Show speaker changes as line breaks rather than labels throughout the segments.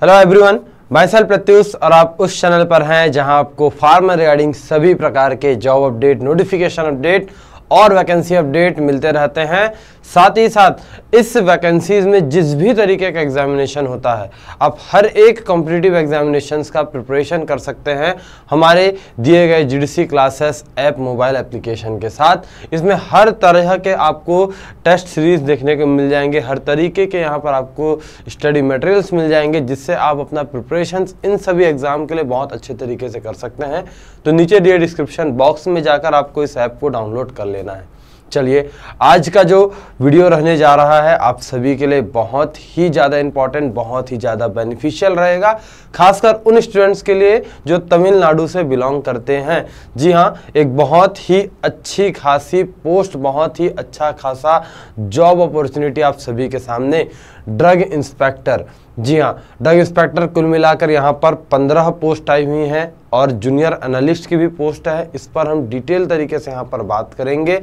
Hello everyone, my self Pratyush और आप उस चैनल पर हैं जहां आपको फार्मर रिगार्डिंग सभी प्रकार के जॉब अपडेट, नोटिफिकेशन अपडेट और वैकेंसी अपडेट मिलते रहते हैं। साथ ही साथ इस वैकेंसीज में जिस भी तरीके का एग्जामिनेशन होता है, आप हर एक कॉम्पिटिटिव एग्जामिनेशंस का प्रिपरेशन कर सकते हैं हमारे दिए गए GDC classes app mobile application के साथ। इसमें हर तरह के आपको टेस्ट सीरीज देखने को मिल जाएंगे, हर तरीके के यहाँ पर आपको स्टडी मटेरियल्स मिल जाएंगे, जिससे आप अपना प्रिपरेशन इन सभी एग्जाम के लिए बहुत अच्छे तरीके से कर सकते हैं। तो नीचे दिए डिस्क्रिप्शन बॉक्स में जाकर आपको इस ऐप को डाउनलोड कर लेना है। चलिए, आज का जो वीडियो रहने जा रहा है आप सभी के लिए बहुत ही ज़्यादा इंपॉर्टेंट, बहुत ही ज़्यादा बेनिफिशियल रहेगा, खासकर उन स्टूडेंट्स के लिए जो तमिलनाडु से बिलोंग करते हैं। जी हाँ, एक बहुत ही अच्छी खासी पोस्ट, बहुत ही अच्छा खासा जॉब अपॉर्चुनिटी आप सभी के सामने, ड्रग इंस्पेक्टर। जी हाँ, ड्रग इंस्पेक्टर कुल मिलाकर यहाँ पर 15 पोस्ट आई हुई हैं और जूनियर एनालिस्ट की भी पोस्ट है। इस पर हम डिटेल तरीके से यहाँ पर बात करेंगे।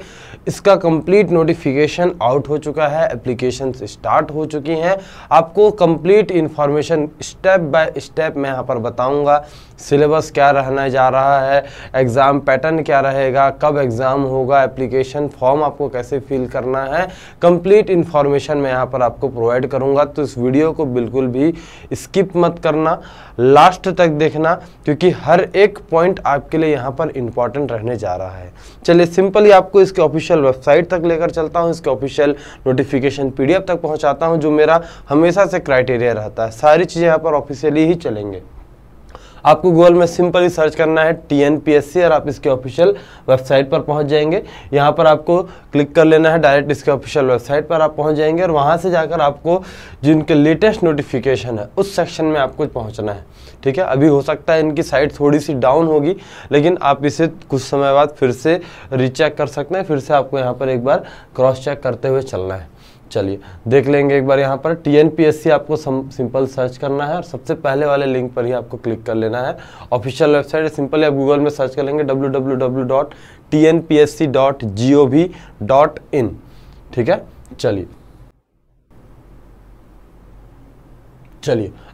इसका कंप्लीट नोटिफिकेशन आउट हो चुका है, एप्लीकेशन स्टार्ट हो चुकी हैं। आपको complete information step by step मैं यहाँ पर बताऊंगा। सिलेबस क्या रहने जा रहा है, एग्ज़ाम पैटर्न क्या रहेगा, कब एग्ज़ाम होगा, एप्लीकेशन फॉर्म आपको कैसे फिल करना है, कंप्लीट इन्फॉर्मेशन मैं यहाँ पर आपको प्रोवाइड करूँगा। तो इस वीडियो को बिल्कुल भी स्किप मत करना, लास्ट तक देखना, क्योंकि हर एक पॉइंट आपके लिए यहाँ पर इंपॉर्टेंट रहने जा रहा है। चलिए, सिंपली आपको इसके ऑफिशियल वेबसाइट तक लेकर चलता हूँ, इसके ऑफिशियल नोटिफिकेशन पीडीएफ तक पहुँचाता हूँ, जो मेरा हमेशा से क्राइटेरिया रहता है। सारी चीज़ें यहाँ पर ऑफिशियली ही चलेंगे। आपको गूगल में सिंपली सर्च करना है TNPSC और आप इसके ऑफिशियल वेबसाइट पर पहुंच जाएंगे। यहाँ पर आपको क्लिक कर लेना है, डायरेक्ट इसके ऑफिशियल वेबसाइट पर आप पहुंच जाएंगे और वहाँ से जाकर आपको जिनके लेटेस्ट नोटिफिकेशन है उस सेक्शन में आपको पहुँचना है। ठीक है, अभी हो सकता है इनकी साइट थोड़ी सी डाउन होगी, लेकिन आप इसे कुछ समय बाद फिर से रीचेक कर सकते हैं। फिर से आपको यहाँ पर एक बार क्रॉस चेक करते हुए चलना है। चलिए देख लेंगे एक बार। यहाँ पर TNPSC आपको सिंपल सर्च करना है और सबसे पहले वाले लिंक पर ही आपको क्लिक कर लेना है। ऑफिशियल वेबसाइट है, सिंपली आप गूगल में सर्च कर लेंगे www.tnpsc.gov.in। ठीक है, चलिए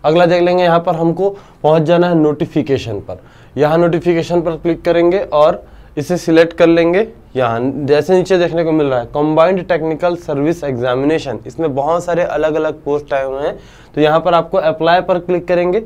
अगला देख लेंगे। यहाँ पर हमको पहुँच जाना है नोटिफिकेशन पर। यहाँ नोटिफिकेशन पर क्लिक करेंगे और इसे सिलेक्ट कर लेंगे। यहाँ जैसे नीचे देखने को मिल रहा है कंबाइंड टेक्निकल सर्विस एग्जामिनेशन, इसमें बहुत सारे अलग अलग पोस्ट आए हुए हैं। तो यहाँ पर आपको अप्लाई पर क्लिक करेंगे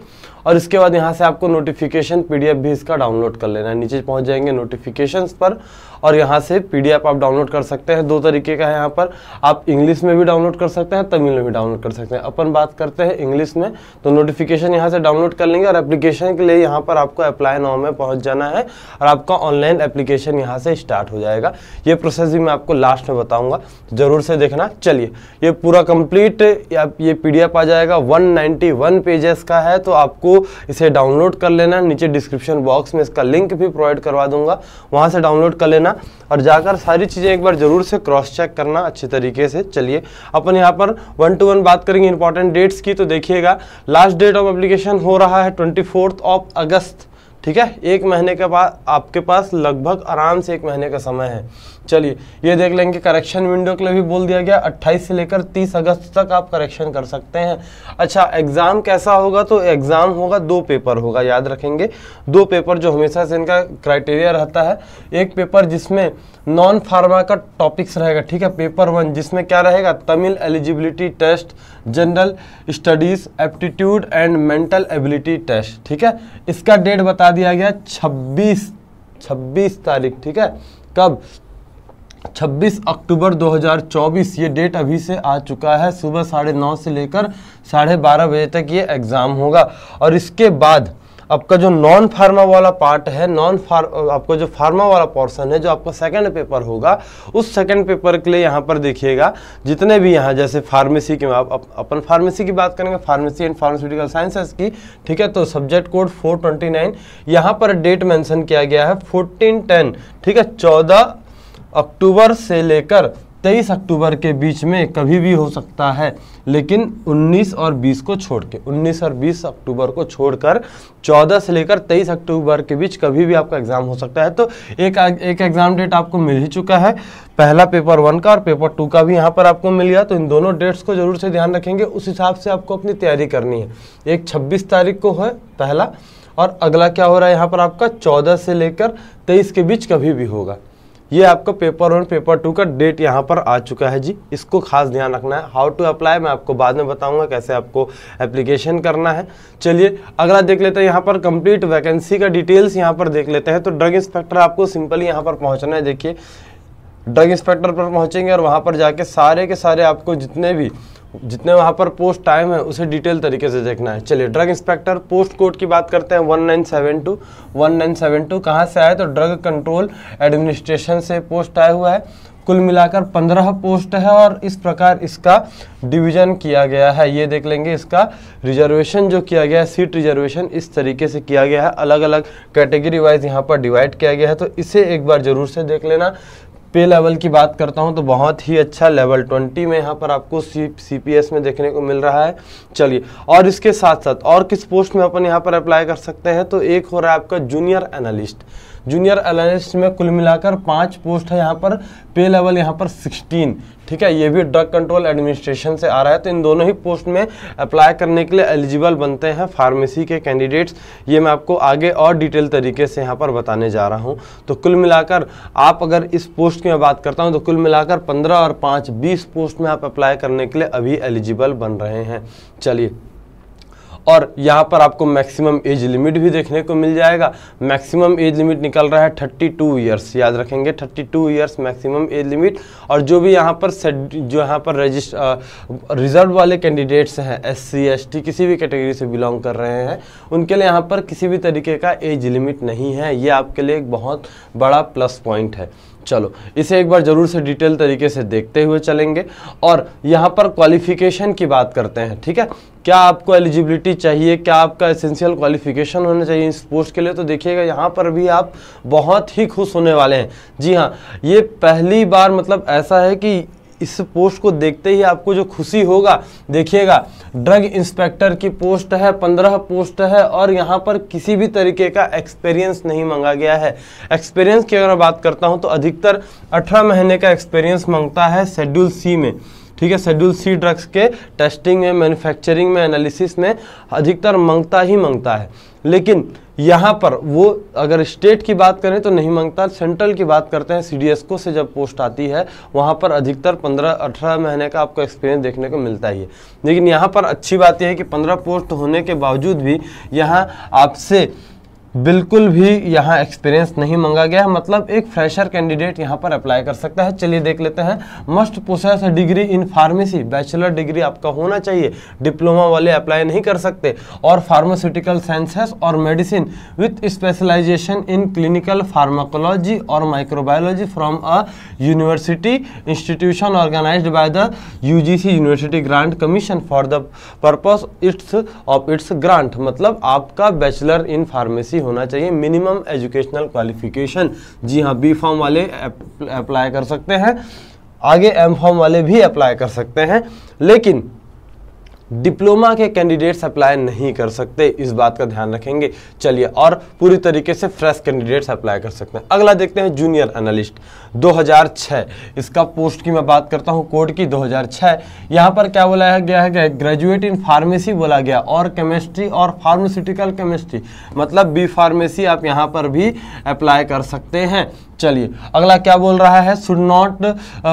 और इसके बाद यहाँ से आपको नोटिफिकेशन पीडीएफ भी इसका डाउनलोड कर लेना है। नीचे पहुँच जाएंगे नोटिफिकेशंस पर और यहाँ से पीडीएफ आप डाउनलोड कर सकते हैं। दो तरीके का है यहाँ पर, आप इंग्लिश में भी डाउनलोड कर सकते हैं, तमिल में भी डाउनलोड कर सकते हैं। अपन बात करते हैं इंग्लिश में, तो नोटिफिकेशन यहाँ से डाउनलोड कर लेंगे और एप्लीकेशन के लिए यहाँ पर आपको अप्लाई नाउ में पहुँच जाना है और आपका ऑनलाइन एप्लीकेशन यहाँ से स्टार्ट हो जाएगा। ये प्रोसेस भी मैं आपको लास्ट में बताऊँगा, जरूर से देखना। चलिए, ये पूरा कंप्लीट ये पीडीएफ आ जाएगा, 191 पेजेस का है। तो आपको इसे डाउनलोड कर लेना, नीचे डिस्क्रिप्शन बॉक्स में इसका लिंक भी प्रोवाइड करवा दूंगा, वहां से डाउनलोड कर लेना और जाकर सारी चीजें एक बार जरूर से क्रॉस चेक करना अच्छी तरीके से। चलिए अपन यहाँ पर 1 to 1 बात करेंगे इंपॉर्टेंट डेट्स की। तो देखिएगा, लास्ट डेट ऑफ एप्लीकेशन हो रहा है 24 अगस्त। ठीक है, एक महीने के बाद आपके पास लगभग आराम से 1 महीने का समय है। चलिए ये देख लेंगे, करेक्शन विंडो के लिए भी बोल दिया गया 28 से लेकर 30 अगस्त तक आप करेक्शन कर सकते हैं। अच्छा, एग्जाम कैसा होगा? तो एग्जाम होगा 2 पेपर होगा, याद रखेंगे 2 पेपर जो हमेशा से इनका क्राइटेरिया रहता है। एक पेपर जिसमें नॉन फार्मा का टॉपिक्स रहेगा, ठीक है, पेपर 1 जिसमें क्या रहेगा, Tamil eligibility test, general studies, aptitude and mental ability test. ठीक है, इसका डेट बता दिया गया 26 तारीख। ठीक है, कब? 26 अक्टूबर 2024। ये डेट अभी से आ चुका है। सुबह 9:30 से लेकर 12:30 बजे तक ये एग्ज़ाम होगा। और इसके बाद आपका जो नॉन फार्मा वाला पार्ट है, आपका जो फार्मा वाला पोर्शन है, जो आपका सेकंड पेपर होगा, उस सेकंड पेपर के लिए यहाँ पर देखिएगा जितने भी यहाँ जैसे फार्मेसी की, अपन फार्मेसी की बात करेंगे, फार्मेसी एंड फार्मास्यूटिकल साइंसेस की। ठीक है, तो सब्जेक्ट कोड 429, यहाँ पर डेट मेंशन किया गया है 14/10। ठीक है, 14 अक्टूबर से लेकर 23 अक्टूबर के बीच में कभी भी हो सकता है, लेकिन 19 और 20 को छोड़ के, 19 और 20 अक्टूबर को छोड़कर 14 से लेकर 23 अक्टूबर के बीच कभी भी आपका एग्जाम हो सकता है। तो एक एग्जाम डेट आपको मिल ही चुका है, पहला पेपर 1 का और पेपर 2 का भी यहाँ पर आपको मिल गया। तो इन दोनों डेट्स को जरूर से ध्यान रखेंगे, उस हिसाब से आपको अपनी तैयारी करनी है। एक 26 तारीख को है पहला, और अगला क्या हो रहा है यहाँ पर आपका 14 से लेकर 23 के बीच कभी भी होगा। ये आपका पेपर 1 पेपर 2 का डेट यहाँ पर आ चुका है जी, इसको खास ध्यान रखना है। हाउ टू अप्लाई मैं आपको बाद में बताऊंगा कैसे आपको एप्लीकेशन करना है। चलिए अगला देख लेते हैं, यहाँ पर कंप्लीट वैकेंसी का डिटेल्स यहाँ पर देख लेते हैं। तो ड्रग इंस्पेक्टर आपको सिंपली यहाँ पर पहुँचना है। देखिए ड्रग इंस्पेक्टर पर पहुँचेंगे और वहाँ पर जाके सारे के सारे आपको जितने वहाँ पर पोस्ट टाइम है उसे डिटेल तरीके से देखना है। चलिए ड्रग इंस्पेक्टर पोस्ट कोड की बात करते हैं 1972 कहाँ से आया, तो ड्रग कंट्रोल एडमिनिस्ट्रेशन से पोस्ट आया हुआ है। कुल मिलाकर 15 पोस्ट है और इस प्रकार इसका डिवीजन किया गया है। ये देख लेंगे, इसका रिजर्वेशन जो किया गया है, सीट रिजर्वेशन इस तरीके से किया गया है, अलग अलग कैटेगरी वाइज यहाँ पर डिवाइड किया गया है। तो इसे एक बार जरूर से देख लेना। पे लेवल की बात करता हूं तो बहुत ही अच्छा लेवल 20 में यहाँ पर आपको CPS में देखने को मिल रहा है। चलिए और इसके साथ साथ और किस पोस्ट में अपन यहाँ पर अप्लाई कर सकते हैं, तो एक हो रहा है आपका जूनियर एनालिस्ट। जूनियर एनालिस्ट में कुल मिलाकर 5 पोस्ट है यहाँ पर, पे लेवल यहाँ पर 16, ठीक है। ये भी ड्रग कंट्रोल एडमिनिस्ट्रेशन से आ रहा है। तो इन दोनों ही पोस्ट में अप्लाई करने के लिए एलिजिबल बनते हैं फार्मेसी के कैंडिडेट्स। ये मैं आपको आगे और डिटेल तरीके से यहाँ पर बताने जा रहा हूँ। तो कुल मिलाकर आप अगर इस पोस्ट की मैं बात करता हूँ तो कुल मिलाकर 15 और 5 20 पोस्ट में आप अप्लाई करने के लिए अभी एलिजिबल बन रहे हैं। चलिए और यहाँ पर आपको मैक्सिमम एज लिमिट भी देखने को मिल जाएगा। मैक्सिमम एज लिमिट निकल रहा है 32 ईयर्स, याद रखेंगे 32 ईयर्स मैक्सिमम एज लिमिट। और जो भी यहाँ पर रिजर्व वाले कैंडिडेट्स हैं, SC ST किसी भी कैटेगरी से बिलोंग कर रहे हैं, उनके लिए यहाँ पर किसी भी तरीके का एज लिमिट नहीं है। ये आपके लिए एक बहुत बड़ा प्लस पॉइंट है। चलो इसे एक बार जरूर से डिटेल तरीके से देखते हुए चलेंगे। और यहाँ पर क्वालिफिकेशन की बात करते हैं, ठीक है। क्या आपको एलिजिबिलिटी चाहिए, क्या आपका एसेंशियल क्वालिफिकेशन होना चाहिए इस पोस्ट के लिए, तो देखिएगा यहाँ पर भी आप बहुत ही खुश होने वाले हैं। जी हाँ, ये पहली बार मतलब ऐसा है कि इस पोस्ट को देखते ही आपको जो खुशी होगा, देखिएगा ड्रग इंस्पेक्टर की पोस्ट है, 15 पोस्ट है और यहाँ पर किसी भी तरीके का एक्सपीरियंस नहीं मांगा गया है। एक्सपीरियंस की अगर मैं बात करता हूँ तो अधिकतर 18 महीने का एक्सपीरियंस मांगता है शेड्यूल C में, ठीक है। शेड्यूल C ड्रग्स के टेस्टिंग में, मैन्युफैक्चरिंग में, एनालिसिस में अधिकतर मांगता है। लेकिन यहाँ पर वो अगर स्टेट की बात करें तो नहीं मांगता। सेंट्रल की बात करते हैं, CDSCO से जब पोस्ट आती है वहाँ पर अधिकतर 15-18 महीने का आपको एक्सपीरियंस देखने को मिलता ही है। लेकिन यहाँ पर अच्छी बात यह है कि 15 पोस्ट होने के बावजूद भी यहाँ आपसे बिल्कुल भी यहाँ एक्सपीरियंस नहीं मांगा गया है, मतलब एक फ्रेशर कैंडिडेट यहाँ पर अप्लाई कर सकता है। चलिए देख लेते हैं। Must possess degree in pharmacy, bachelor degree आपका होना चाहिए, डिप्लोमा वाले अप्लाई नहीं कर सकते। और फार्मास्यूटिकल साइंसेस और medicine with specialisation in clinical pharmacology और microbiology from a university institution organised by the UGC university grant commission for the purpose of its grant. मतलब आपका बैचलर इन फार्मेसी होना चाहिए, मिनिमम एजुकेशनल क्वालिफिकेशन। जी हाँ, B form वाले apply कर सकते हैं, आगे M फॉर्म वाले भी अप्लाई कर सकते हैं, लेकिन डिप्लोमा के कैंडिडेट्स अप्लाई नहीं कर सकते, इस बात का ध्यान रखेंगे। चलिए और पूरी तरीके से फ्रेश कैंडिडेट्स अप्लाई कर सकते हैं। अगला देखते हैं जूनियर एनालिस्ट 2006, इसका पोस्ट की मैं बात करता हूं, कोड की 2006। यहाँ पर क्या बोला गया है, ग्रेजुएट इन फार्मेसी बोला गया और केमिस्ट्री और फार्मास्यूटिकल केमिस्ट्री, मतलब B फार्मेसी आप यहाँ पर भी अप्लाई कर सकते हैं। चलिए अगला क्या बोल रहा है,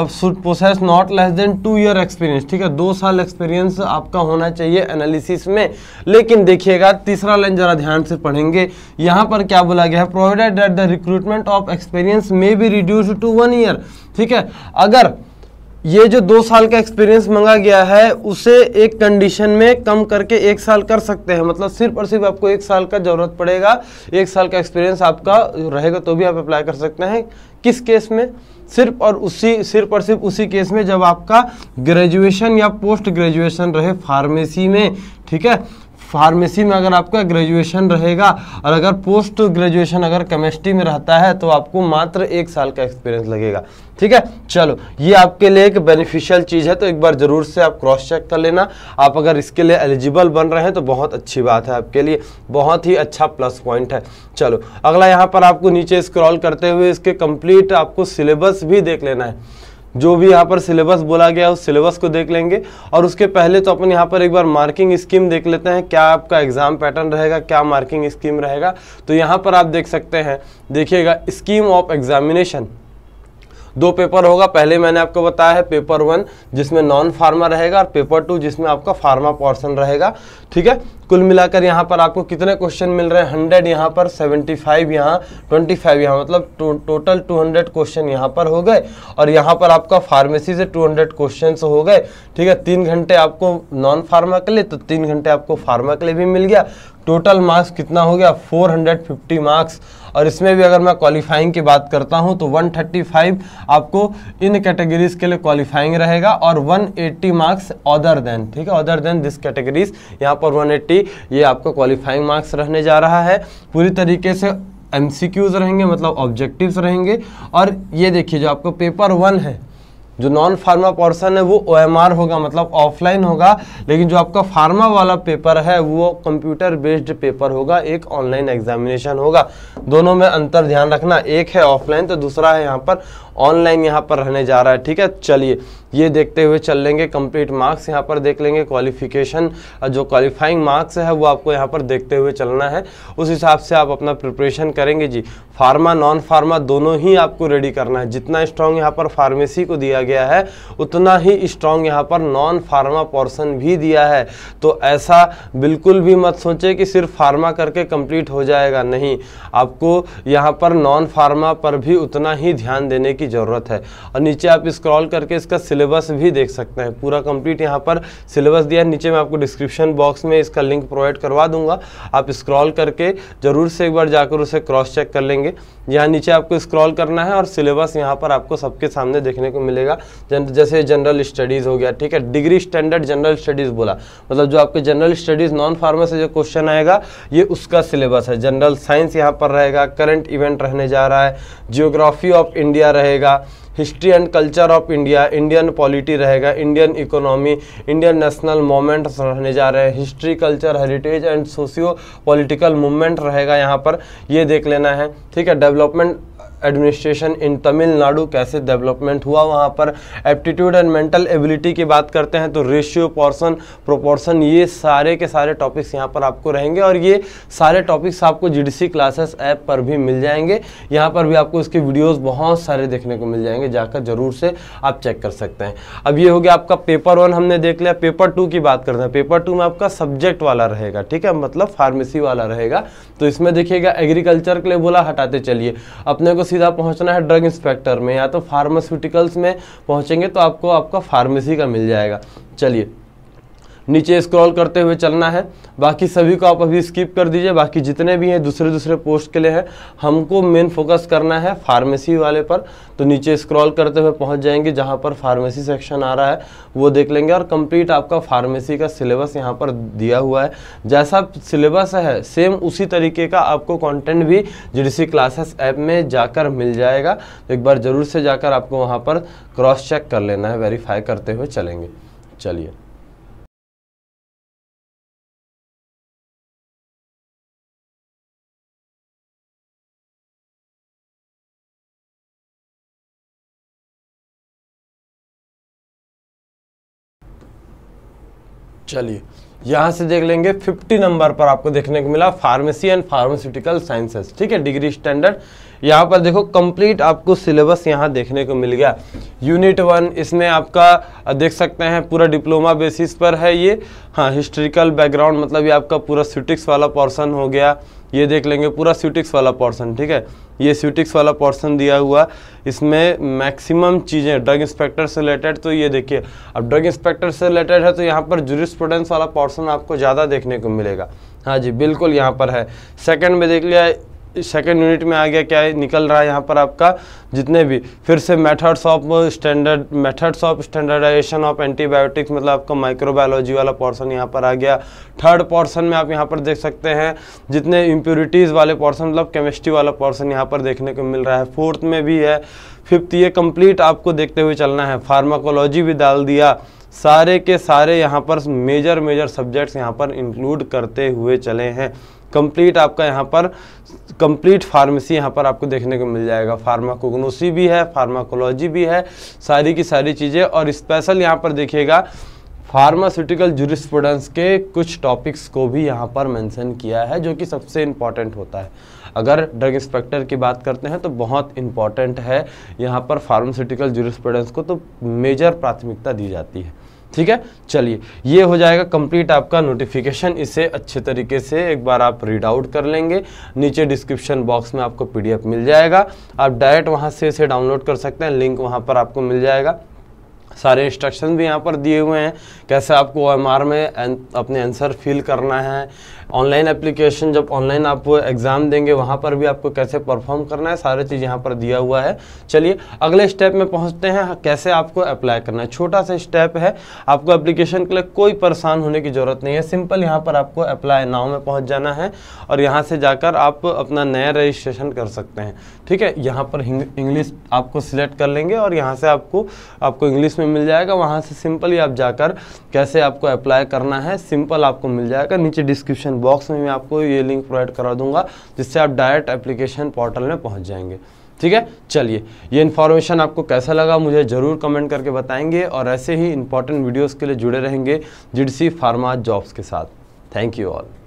should possess not less than 2 year experience, ठीक है। 2 साल एक्सपीरियंस आपका होना चाहिए एनालिसिस में। लेकिन देखिएगा तीसरा लाइन जरा ध्यान से पढ़ेंगे, यहाँ पर क्या बोला गया है, provided that the recruitment of experience may be reduced to 1 year, ठीक है। अगर ये जो 2 साल का एक्सपीरियंस मांगा गया है उसे एक कंडीशन में कम करके 1 साल कर सकते हैं, मतलब सिर्फ और सिर्फ आपको 1 साल का जरूरत पड़ेगा, 1 साल का एक्सपीरियंस आपका रहेगा तो भी आप अप्लाई कर सकते हैं। किस केस में, सिर्फ और सिर्फ उसी केस में जब आपका ग्रेजुएशन या पोस्ट ग्रेजुएशन रहे फार्मेसी में, ठीक है। फार्मेसी में अगर आपका ग्रेजुएशन रहेगा और अगर पोस्ट ग्रेजुएशन अगर केमिस्ट्री में रहता है तो आपको मात्र 1 साल का एक्सपीरियंस लगेगा। ठीक है, चलो ये आपके लिए एक बेनिफिशियल चीज़ है, तो एक बार जरूर से आप क्रॉस चेक कर लेना। आप अगर इसके लिए एलिजिबल बन रहे हैं तो बहुत अच्छी बात है, आपके लिए बहुत ही अच्छा प्लस पॉइंट है। चलो अगला यहाँ पर आपको नीचे स्क्रॉल करते हुए इसके कंप्लीट आपको सिलेबस भी देख लेना है। जो भी यहाँ पर सिलेबस बोला गया उस सिलेबस को देख लेंगे, और उसके पहले तो अपन यहाँ पर एक बार मार्किंग स्कीम देख लेते हैं, क्या आपका एग्जाम पैटर्न रहेगा, क्या मार्किंग स्कीम रहेगा। तो यहाँ पर आप देख सकते हैं, देखिएगा स्कीम ऑफ एग्जामिनेशन 2 पेपर होगा। पहले मैंने आपको बताया है पेपर 1 जिसमें नॉन फार्मा रहेगा, और पेपर 2 जिसमें आपका फार्मा पोर्शन रहेगा। ठीक है, कुल मिलाकर यहाँ पर आपको कितने क्वेश्चन मिल रहे हैं, 100 यहाँ पर, 75 यहाँ, 25 यहाँ, मतलब टोटल 200 क्वेश्चन यहाँ पर हो गए। और यहाँ पर आपका फार्मेसी से 200 क्वेश्चन हो गए। ठीक है, 3 घंटे आपको नॉन फार्मा के लिए, तो 3 घंटे आपको फार्मा के लिए भी मिल गया। टोटल मार्क्स कितना हो गया, 450 मार्क्स। और इसमें भी अगर मैं क्वालिफाइंग की बात करता हूं तो 135 आपको इन कैटेगरीज के लिए क्वालिफाइंग रहेगा, और 180 मार्क्स अदर देन। ठीक है, अदर देन दिस कैटेगरीज, यहाँ पर 180 ये आपका क्वालिफाइंग मार्क्स रहने जा रहा है। पूरी तरीके से MCQs रहेंगे, मतलब ऑब्जेक्टिव्स रहेंगे। और ये देखिए जो आपको पेपर 1 है, जो नॉन फार्मा पोर्शन है वो OMR होगा, मतलब ऑफलाइन होगा, लेकिन जो आपका फार्मा वाला पेपर है वो कंप्यूटर बेस्ड पेपर होगा, एक ऑनलाइन एग्जामिनेशन होगा। दोनों में अंतर ध्यान रखना, एक है ऑफलाइन तो दूसरा है यहाँ पर ऑनलाइन यहाँ पर रहने जा रहा है। ठीक है, चलिए ये देखते हुए चल लेंगे। कंप्लीट मार्क्स यहाँ पर देख लेंगे, क्वालिफिकेशन जो क्वालिफाइंग मार्क्स है वो आपको यहाँ पर देखते हुए चलना है, उस हिसाब से आप अपना प्रिपरेशन करेंगे जी। फार्मा नॉन फार्मा दोनों ही आपको रेडी करना है। जितना स्ट्रॉन्ग यहाँ पर फार्मेसी को दिया गया है उतना ही स्ट्रॉन्ग यहाँ पर नॉन फार्मा पोर्शन भी दिया है। तो ऐसा बिल्कुल भी मत सोचे कि सिर्फ फार्मा करके कंप्लीट हो जाएगा, नहीं, आपको यहाँ पर नॉन फार्मा पर भी उतना ही ध्यान देने की जरूरत है। और नीचे आप स्क्रॉल करके इसका सिलेबस भी देख सकते हैं, पूरा कंप्लीट यहाँ पर सिलेबस दिया है। नीचे मैं आपको डिस्क्रिप्शन बॉक्स में इसका लिंक प्रोवाइड करवा दूंगा, आप स्क्रॉल करके जरूर से एक बार जाकर उसे क्रॉस चेक कर लेंगे। यहाँ नीचे आपको स्क्रॉल करना है और सिलेबस यहाँ पर आपको सबके सामने देखने को मिलेगा। जैसे जनरल स्टडीज हो गया, ठीक है, डिग्री स्टैंडर्ड जनरल स्टडीज बोला, मतलब जो आपके जनरल स्टडीज नॉन फार्मा से जो क्वेश्चन आएगा ये उसका सिलेबस है। जनरल साइंस यहाँ पर रहेगा, करंट इवेंट रहने जा रहा है, जियोग्राफी ऑफ इंडिया रहेगा, history and culture of India, Indian polity रहेगा, Indian economy, Indian national movement रहने जा रहे हैं, history culture heritage and socio political movement रहेगा यहाँ पर, ये देख लेना है। ठीक है, डेवलपमेंट एडमिनिस्ट्रेशन इन तमिलनाडु, कैसे डेवलपमेंट हुआ वहाँ पर। एप्टीट्यूड एंड मेंटल एबिलिटी की बात करते हैं तो रेशियो, पोर्शन, प्रोपोर्शन, ये सारे के सारे टॉपिक्स यहाँ पर आपको रहेंगे। और ये सारे टॉपिक्स आपको GDC क्लासेस ऐप पर भी मिल जाएंगे, यहाँ पर भी आपको इसके वीडियोस बहुत सारे देखने को मिल जाएंगे, जाकर जरूर से आप चेक कर सकते हैं। अब ये हो गया आपका पेपर 1 हमने देख लिया। पेपर 2 की बात करते हैं। पेपर 2 में आपका सब्जेक्ट वाला रहेगा, ठीक है, मतलब फार्मेसी वाला रहेगा। तो इसमें देखिएगा एग्रीकल्चर के लिए बोला, हटाते चलिए, अपने को सीधा पहुंचना है ड्रग इंस्पेक्टर में, या तो फार्मास्यूटिकल्स में पहुंचेंगे तो आपको आपका फार्मेसी का मिल जाएगा। चलिए नीचे स्क्रॉल करते हुए चलना है, बाकी सभी को आप अभी स्किप कर दीजिए, बाकी जितने भी हैं दूसरे पोस्ट के लिए हैं, हमको मेन फोकस करना है फार्मेसी वाले पर। तो नीचे स्क्रॉल करते हुए पहुंच जाएंगे, जहां पर फार्मेसी सेक्शन आ रहा है वो देख लेंगे, और कंप्लीट आपका फार्मेसी का सिलेबस यहाँ पर दिया हुआ है। जैसा सिलेबस है सेम उसी तरीके का आपको कंटेंट भी GDC क्लासेस ऐप में जाकर मिल जाएगा। तो एक बार जरूर से जाकर आपको वहाँ पर क्रॉस चेक कर लेना है, वेरीफाई करते हुए चलेंगे। चलिए चलिए यहाँ से देख लेंगे 50 नंबर पर आपको देखने को मिला फार्मेसी एंड फार्मास्यूटिकल साइंसेस, ठीक है, डिग्री स्टैंडर्ड। यहाँ पर देखो कंप्लीट आपको सिलेबस यहाँ देखने को मिल गया। यूनिट 1 इसमें आपका देख सकते हैं पूरा डिप्लोमा बेसिस पर है ये। हाँ, हिस्ट्रिकल बैकग्राउंड, मतलब ये आपका पूरा स्यूटिक्स वाला पोर्शन हो गया, ये देख लेंगे पूरा स्यूटिक्स वाला पोर्शन, ठीक है, ये स्यूटिक्स वाला पोर्शन दिया हुआ। इसमें मैक्सिमम चीज़ें ड्रग इंस्पेक्टर से रिलेटेड, तो ये देखिए अब ड्रग इंस्पेक्टर से रिलेटेड है तो यहाँ पर जूरिस्प्रूडेंस वाला पोर्शन आपको ज़्यादा देखने को मिलेगा। हाँ जी बिल्कुल यहाँ पर है। सेकंड में देख लिया सेकेंड यूनिट में आ गया, क्या निकल रहा है यहाँ पर आपका जितने भी, फिर से methods of standardization of antibiotics, मतलब आपका माइक्रोबायोलॉजी वाला पोर्शन यहाँ पर आ गया। थर्ड पोर्शन में आप यहाँ पर देख सकते हैं जितने इम्प्योरिटीज़ वाले पोर्शन, मतलब केमिस्ट्री वाला पोर्शन यहाँ पर देखने को मिल रहा है। फोर्थ में भी है, फिफ्थ, ये कंप्लीट आपको देखते हुए चलना है। फार्माकोलॉजी भी डाल दिया, सारे के सारे यहाँ पर मेजर सब्जेक्ट्स यहाँ पर इंक्लूड करते हुए चले हैं। कंप्लीट आपका यहाँ पर कंप्लीट फार्मेसी यहाँ पर आपको देखने को मिल जाएगा। फार्माकोग्नोसी भी है, फार्माकोलॉजी भी है, सारी की सारी चीज़ें। और स्पेशल यहाँ पर देखिएगा फार्मास्यूटिकल जूरिस्प्रूडेंस के कुछ टॉपिक्स को भी यहाँ पर मेंशन किया है, जो कि सबसे इम्पॉर्टेंट होता है। अगर ड्रग इंस्पेक्टर की बात करते हैं तो बहुत इम्पॉर्टेंट है यहाँ पर फार्मास्यूटिकल जूरिस्प्रूडेंस को, तो मेजर प्राथमिकता दी जाती है। ठीक है, चलिए ये हो जाएगा कंप्लीट आपका नोटिफिकेशन। इसे अच्छे तरीके से एक बार आप रीड आउट कर लेंगे, नीचे डिस्क्रिप्शन बॉक्स में आपको PDF मिल जाएगा, आप डायरेक्ट वहाँ से इसे डाउनलोड कर सकते हैं, लिंक वहाँ पर आपको मिल जाएगा। सारे इंस्ट्रक्शन भी यहाँ पर दिए हुए हैं, कैसे आपको OMR में अपने आंसर फिल करना है, ऑनलाइन एप्लीकेशन जब ऑनलाइन आप एग्ज़ाम देंगे वहाँ पर भी आपको कैसे परफॉर्म करना है, सारी चीज़ यहाँ पर दिया हुआ है। चलिए अगले स्टेप में पहुँचते हैं, कैसे आपको अप्लाई करना है। छोटा सा स्टेप है, आपको एप्लीकेशन के लिए कोई परेशान होने की ज़रूरत नहीं है। सिंपल यहाँ पर आपको अप्लाई नाउ में पहुँच जाना है और यहाँ से जाकर आप अपना नया रजिस्ट्रेशन कर सकते हैं। ठीक है, यहाँ पर इंग्लिश आपको सिलेक्ट कर लेंगे और यहाँ से आपको इंग्लिश में मिल जाएगा। वहाँ से सिंपली आप जाकर कैसे आपको अप्लाई करना है सिंपल आपको मिल जाएगा। नीचे डिस्क्रिप्शन बॉक्स में मैं आपको ये लिंक प्रोवाइड करा दूंगा, जिससे आप डायरेक्ट एप्लीकेशन पोर्टल में पहुंच जाएंगे। ठीक है, चलिए ये इन्फॉर्मेशन आपको कैसा लगा मुझे ज़रूर कमेंट करके बताएंगे, और ऐसे ही इंपॉर्टेंट वीडियोज़ के लिए जुड़े रहेंगे जिडसी फार्मा जॉब्स के साथ। Thank you all.